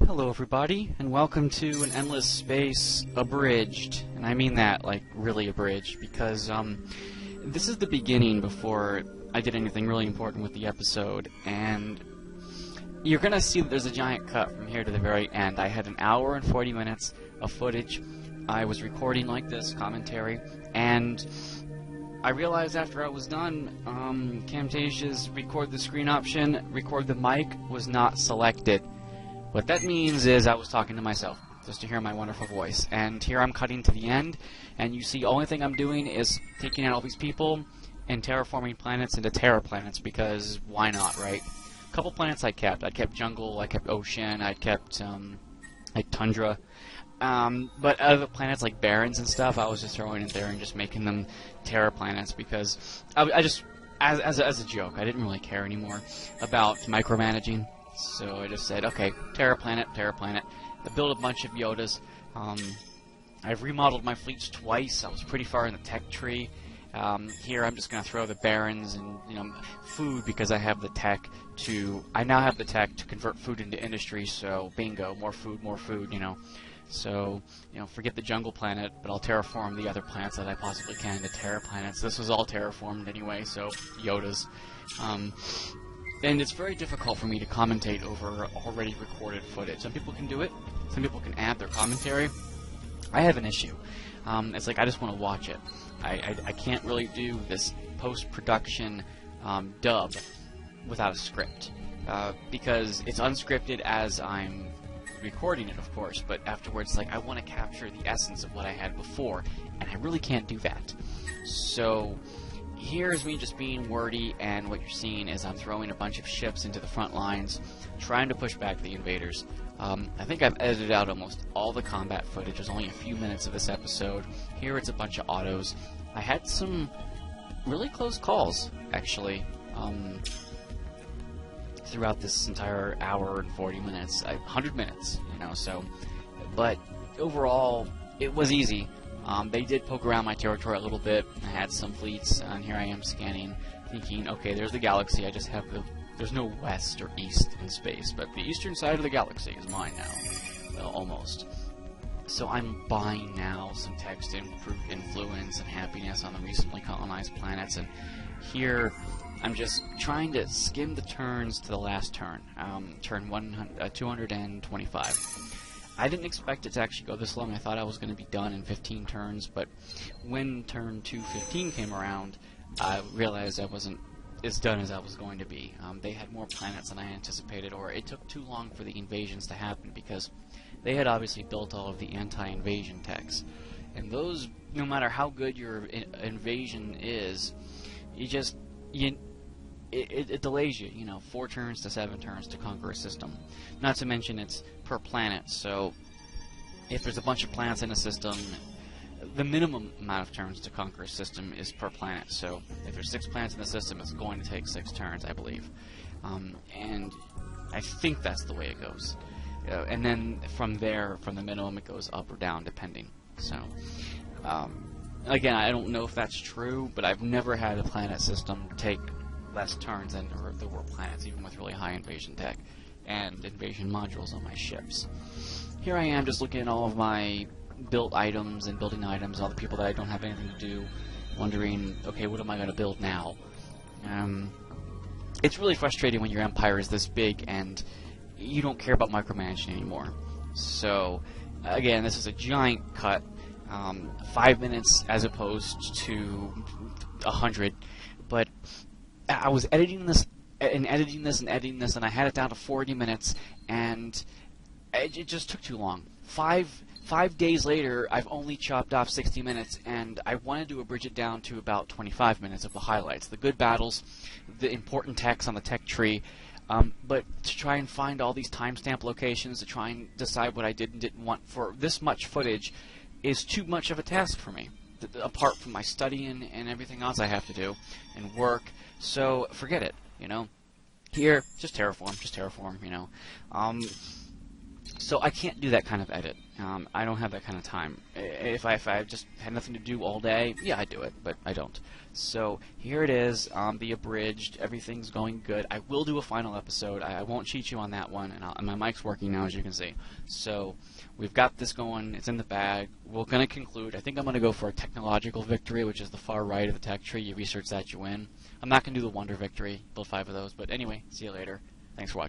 Hello everybody, and welcome to an Endless Space Abridged. And I mean that, like, really abridged, because, this is the beginning before I did anything really important with the episode, and you're gonna see that there's a giant cut from here to the very end. I had an hour and 40 minutes of footage. I was recording like this, commentary, and I realized after I was done, Camtasia's record the screen option, record the mic, was not selected. What that means is I was talking to myself, just to hear my wonderful voice. And here I'm cutting to the end, and you see, only thing I'm doing is taking out all these people and terraforming planets into terra planets, because why not, right? A couple planets I kept. I kept jungle, I kept ocean, I kept, like tundra. But other planets like barrens and stuff, I was just throwing in there and just making them terra planets, because I just, as a joke, I didn't really care anymore about micromanaging. So I just said, okay, Terra Planet. I built a bunch of Yodas. I've remodeled my fleets twice. I was pretty far in the tech tree. Here I'm just going to throw the barons and, food, because I have the tech to... I now have the tech to convert food into industry, so bingo, more food, So, forget the jungle planet, but I'll terraform the other planets that I possibly can into Terra planets. This was all terraformed anyway, so Yodas. And it's very difficult for me to commentate over already recorded footage. Some people can do it. Some people can add their commentary. I have an issue. It's like I just want to watch it. I can't really do this post-production dub without a script. Because it's unscripted as I'm recording it, of course, but afterwards, like, I want to capture the essence of what I had before, and I really can't do that. So here's me just being wordy, and what you're seeing is I'm throwing a bunch of ships into the front lines, trying to push back the invaders. I think I've edited out almost all the combat footage. There's only a few minutes of this episode. Here it's a bunch of autos. I had some really close calls, actually, throughout this entire hour and 40 minutes. 100 minutes, so... But overall, it was easy. They did poke around my territory a little bit. I had some fleets, and here I am scanning, thinking, okay, there's the galaxy. I just have there's no west or east in space, but the eastern side of the galaxy is mine now. Well, almost. So I'm buying now some text to improve influence and happiness on the recently colonized planets, and here I'm just trying to skim the turns to the last turn, turn 225. I didn't expect it to actually go this long. I thought I was going to be done in 15 turns, but when turn 215 came around, I realized I wasn't as done as I was going to be. They had more planets than I anticipated, or it took too long for the invasions to happen, because they had obviously built all of the anti-invasion techs. And those, no matter how good your invasion is, it delays you, 4 turns to 7 turns to conquer a system. Not to mention it's per planet, so if there's a bunch of planets in a system, the minimum amount of turns to conquer a system is per planet. So if there's 6 planets in the system, it's going to take 6 turns, I believe. And I think that's the way it goes. And then from there, from the minimum, it goes up or down, depending. So, again, I don't know if that's true, but I've never had a planet system take less turns than there were planets, even with really high invasion tech and invasion modules on my ships. Here I am just looking at all of my built items and building items, all the people that I don't have anything to do, wondering, okay, what am I going to build now? It's really frustrating when your empire is this big and you don't care about micromanaging anymore. So, again, this is a giant cut, 5 minutes as opposed to 100, but I was editing this, and I had it down to 40 minutes, and it just took too long. Five days later, I've only chopped off 60 minutes, and I wanted to abridge it down to about 25 minutes of the highlights, the good battles, the important techs on the tech tree, but to try and find all these timestamp locations, to try and decide what I did and didn't want for this much footage is too much of a task for me, apart from my studying and everything else I have to do, and work. So forget it, Here, just terraform, So I can't do that kind of edit. I don't have that kind of time. If I just had nothing to do all day, yeah, I'd do it, but I don't. So here it is, the abridged. Everything's going good. I will do a final episode. I won't cheat you on that one, and my mic's working now, as you can see. So we've got this going. It's in the bag. We're going to conclude. I think I'm going to go for a technological victory, which is the far right of the tech tree. You research that, you win. I'm not going to do the wonder victory. Build 5 of those. But anyway, see you later. Thanks for watching.